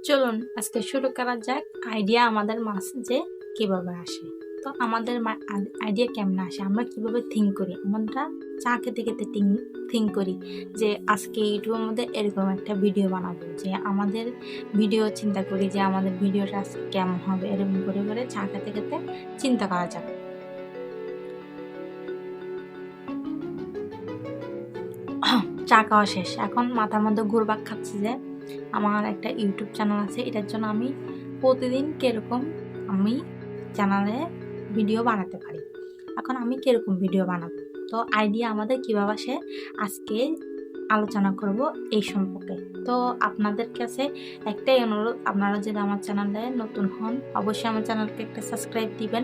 চলুন আজকে শুরু করা যাক আইডিয়া আমাদের মাঝে কিভাবে আসে। তো আমাদের আইডিয়া কেমন আসে, আমরা কিভাবে থিঙ্ক করি। আমরা চা খেতে খেতে থিঙ্ক করি যে আজকে ইউটিউবের মধ্যে এরকম একটা ভিডিও বানাবো, যে আমাদের ভিডিও চিন্তা করি যে আমাদের ভিডিওটা আজকে কেমন হবে। এরকম করে করে চা খেতে খেতে চিন্তা করা যাক। চা খাওয়া শেষ, এখন মাথার মধ্যে ঘুরপাক খাচ্ছে যে আমার একটা ইউটিউব চ্যানেল আছে, এটার জন্য আমি প্রতিদিন কিরকম আমি চ্যানেলে ভিডিও বানাতে পারি। এখন আমি কিরকম ভিডিও বানাবো, তো আইডিয়া আমাদের কীভাবে আসে আজকে আলোচনা করব এই সম্পর্কে। তো আপনাদের কাছে একটাই অনুরোধ, আপনারা যদি আমার চ্যানেলে নতুন হন অবশ্যই আমার চ্যানেলকে একটা সাবস্ক্রাইব দিবেন।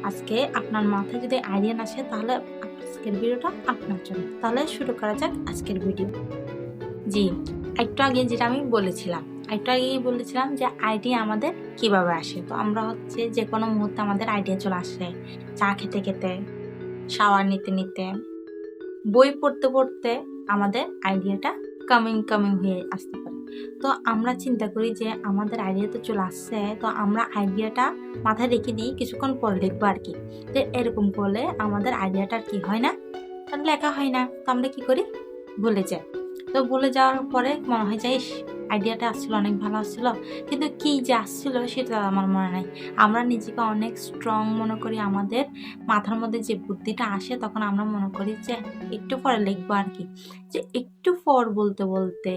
আজকে আপনার মাথায় যদি আইডিয়া না আসে তাহলে আজকের ভিডিওটা আপনার জন্য। তাহলে শুরু করা যাক আজকের ভিডিও। জি, একটু আগে যেটা আমি বলেছিলাম, যে আইডিয়া আমাদের কিভাবে আসে। তো আমরা হচ্ছে যে কোনো মুহূর্তে আমাদের আইডিয়া চলে আসে, চা খেতে খেতে, শাওয়ার নিতে নিতে, বই পড়তে পড়তে আমাদের আইডিয়াটা কামিং হয়ে আসতে পারে। তো আমরা চিন্তা করি যে আমাদের আইডিয়া তো চলে আসছে, তো আমরা আইডিয়াটা মাথায় রেখে দিই, কিছুক্ষণ পরে লিখবো আর কি। তো এরকম করলে আমাদের আইডিয়াটা কি হয় না, লেখা হয় না। তো আমরা কি করি, ভুলে যাই। তো ভুলে যাওয়ার পরে মনে হয় যে আইডিয়াটা আসছিল, অনেক ভালো আসছিল, কিন্তু কি যে আসছিল সেটা আমার মনে নাই। আমরা নিজেকে অনেক স্ট্রং মনে করি, আমাদের মাথার মধ্যে যে বুদ্ধিটা আসে তখন আমরা মনে করি যে একটু পরে লিখবো আর কি। যে একটু পর বলতে বলতে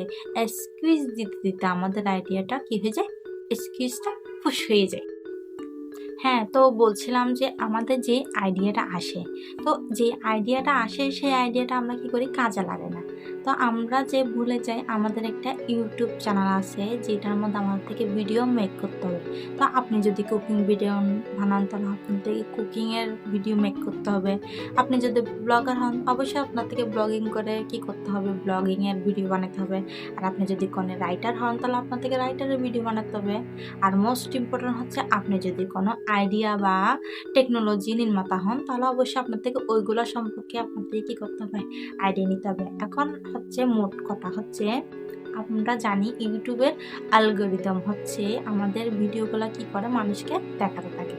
এক্সকিউজ দিতে দিতে আমাদের আইডিয়াটা কি হয়ে যায়, এক্সকিউজটা ফুস হয়ে যায়। হ্যাঁ, তো বলছিলাম যে আমাদের যে আইডিয়াটা আসে, তো যে আইডিয়াটা আসে সেই আইডিয়াটা আমরা কি করি, কাজে লাগে না। তো আমরা যে ভুলে যাই আমাদের একটা ইউটিউব চ্যানেল আছে যেটার মধ্যে আমাদের থেকে ভিডিও মেক করতে হবে। তো আপনি যদি কুকিং ভিডিও বানান তাহলে আপনার থেকে কুকিংয়ের ভিডিও মেক করতে হবে। আপনি যদি ব্লগার হন অবশ্যই আপনার থেকে ব্লগিং করে কি করতে হবে, ব্লগিংয়ের ভিডিও বানাতে হবে। আর আপনি যদি কোনো রাইটার হন তাহলে আপনার থেকে রাইটারের ভিডিও বানাতে হবে। আর মোস্ট ইম্পর্টেন্ট হচ্ছে আপনি যদি কোনো আইডিয়া বা টেকনোলজি নির্মাতা হন তাহলে অবশ্যই আপনার থেকে ওইগুলো সম্পর্কে আপনার থেকে কী করতে হবে, আইডিয়া নিতে হবে। এখন হচ্ছে মোট কথা হচ্ছে আমরা জানি ইউটিউবের অ্যালগরিদম হচ্ছে আমাদের ভিডিওগুলো কি করে, মানুষকে দেখাতে থাকে।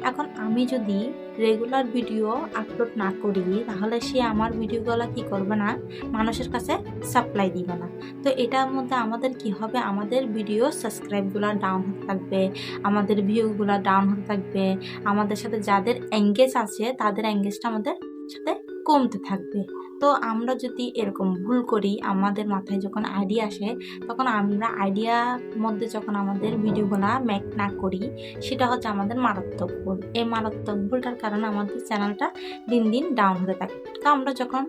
এখন আমি যদি রেগুলার ভিডিও আপলোড না করি তাহলে সে আমার ভিডিওগুলো কি করবে না, মানুষের কাছে সাপ্লাই দিবে না। তো এটার মধ্যে আমাদের কি হবে, আমাদের ভিডিও সাবস্ক্রাইবগুলো ডাউন হতে থাকবে, আমাদের ভিউগুলো ডাউন হতে থাকবে, আমাদের সাথে যাদের এঙ্গেজ আছে তাদের এঙ্গেজটা আমাদের সাথে কমতে থাকবে। তো আমরা যদি এরকম ভুল করি, আমাদের মাথায় যখন আইডিয়া আসে তখন আমরা আইডিয়ার মধ্যে যখন আমাদের ভিডিওগুলো মেক না করি, সেটা হচ্ছে আমাদের মারাত্মক ভুল। এই মারাত্মক ভুলটার কারণে আমাদের চ্যানেলটা দিন দিন ডাউন হতে থাকে। তো আমরা যখন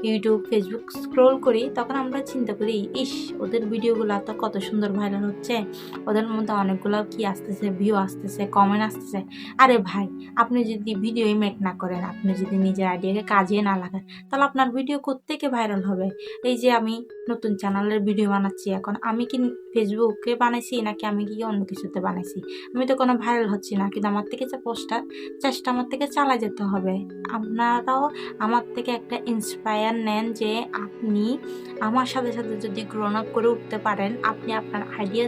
ইউটিউব ফেসবুক স্ক্রোল করি তখন আমরা চিন্তা করি, ইস ওদের ভিডিওগুলো তো কত সুন্দর ভাইরাল হচ্ছে, ওদের মধ্যে অনেকগুলো কি আসতেছে, ভিউ আসতেছে, কমেন্ট আসতেছে। আরে ভাই, আপনি যদি ভিডিওই মেক না করেন, আপনি যদি নিজের আইডিয়াকে কাজে না লাগান তাহলে আপনার ভিডিও কোত্থেকে ভাইরাল হবে। এই যে আমি নতুন চ্যানেলের ভিডিও বানাচ্ছি, এখন আমি কি ফেসবুকে বানাইছি নাকি আমি কি অন্য কিছুতে বানাইছি, আমি তো কোনো ভাইরাল হচ্ছি না, কিন্তু আমার থেকে যে চেষ্টা আমার থেকে চালা যেতে হবে। আপনারাও আমার থেকে একটা ইন্সপায়ার নেন যে আপনি আমার সাথে সাথে যদি গ্রোন আপ করে উঠতে পারেন, আপনি আপনার আইডিয়া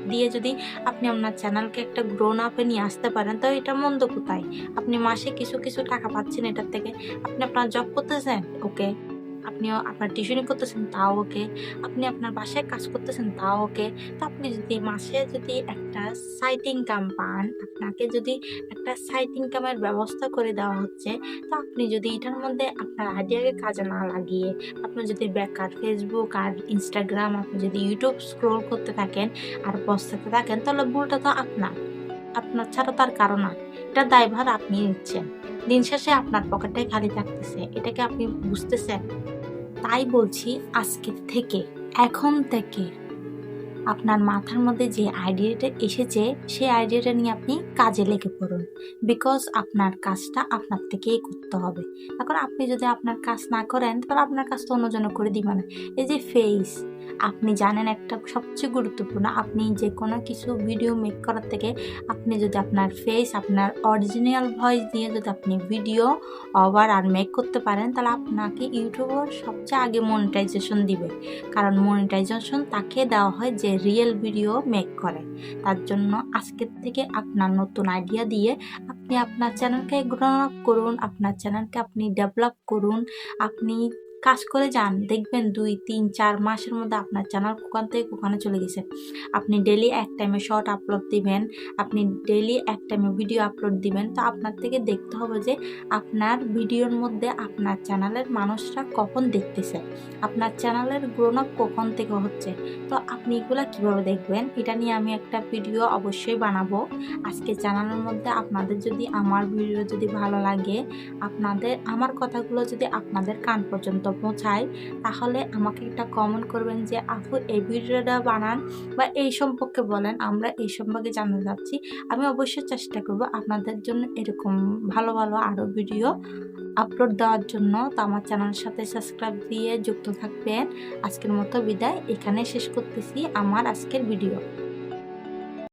দিয়ে যদি আপনি আপনার চ্যানেলকে একটা গ্রোন আপে নিয়ে আসতে পারেন, তো এটা মন্দ কোথায়। আপনি মাসে কিছু কিছু টাকা পাচ্ছেন এটার থেকে, আপনি আপনার জব করতেছেন ওকে, আপনিও আপনার টিউশনি করতেছেন তাও ওকে, আপনি আপনার বাসায় কাজ করতেছেন তাও ওকে। তো আপনি যদি মাসে যদি একটা সাইড ইনকাম পান, আপনাকে যদি একটা সাইড ইনকামের ব্যবস্থা করে দেওয়া হচ্ছে, তো আপনি যদি এটার মধ্যে আপনার আইডিয়াকে কাজে না লাগিয়ে আপনি যদি বেকার ফেসবুক আর ইনস্টাগ্রাম, আপনি যদি ইউটিউব স্ক্রোল করতে থাকেন আর পস্তাতে থাকেন, তাহলে ভুলটা তো আপনার ছাড়া তার কারণ না, এটা দায়ভার আপনি নিচ্ছেন। দিন শেষে আপনার পকেটটাই খালি থাকতেছে, এটাকে আপনি বুঝতেছেন। তাই বলছি এখন থেকে আপনার মাথার মধ্যে যে আইডিয়াটা এসেছে সেই আইডিয়াটা নিয়ে আপনি কাজে লেগে পড়ুন। বিকজ আপনার কাজটা আপনার থেকেই করতে হবে। এখন আপনি যদি আপনার কাজ না করেন তাহলে আপনার কাজ তো অন্যজন করে দিবে না। এই যে ফেস, আপনি জানেন একটা সবচেয়ে গুরুত্বপূর্ণ, আপনি যে কোনো কিছু ভিডিও মেক করার থেকে আপনি যদি আপনার ফেস, আপনার অরিজিনাল ভয়েস দিয়ে যদি আপনি ভিডিও ওভার আর মেক করতে পারেন, তাহলে আপনাকে ইউটিউবার সবচেয়ে আগে মনিটাইজেশন দিবে। কারণ মনিটাইজেশন তাকে দেওয়া হয় যে রিয়েল ভিডিও মেক করে। তার জন্য আজকের থেকে আপনার নতুন আইডিয়া দিয়ে আপনি আপনার চ্যানেলকে গ্রো আপ করুন, আপনার চ্যানেলকে আপনি ডেভেলপ করুন। আপনি কাজ করে যান, দেখবেন 2, 3, 4 মাসের মধ্যে আপনার চ্যানেল কোখান থেকে কোখানে চলে গেছে। আপনি ডেলি এক টাইমে শর্ট আপলোড দিবেন, আপনি ডেলি এক টাইমে ভিডিও আপলোড দিবেন। তো আপনার থেকে দেখতে হবে যে আপনার ভিডিওর মধ্যে আপনার চ্যানেলের মানুষরা কখন দেখতেছে, আপনার চ্যানেলের গ্রোন আপ কখন থেকে হচ্ছে। তো আপনি এগুলো কীভাবে দেখবেন, এটা নিয়ে আমি একটা ভিডিও অবশ্যই বানাবো আজকে চ্যানেলের মধ্যে। আপনাদের যদি আমার ভিডিও যদি ভালো লাগে, আমার কথাগুলো যদি আপনাদের কান পর্যন্ত পৌঁছায়, তাহলে আমাকে একটা কমেন্ট করবেন যে আপু এই ভিডিওটা বানান বা এই সম্পর্কে বলেন, আমরা এই সম্পর্কে জানতে চাচ্ছি। আমি অবশ্যই চেষ্টা করব আপনাদের জন্য এরকম ভালো ভালো আরও ভিডিও আপলোড দেওয়ার জন্য। তো আমার চ্যানেলের সাথে সাবস্ক্রাইব দিয়ে যুক্ত থাকবেন। আজকের মতো বিদায়, এখানে শেষ করতেছি আমার আজকের ভিডিও।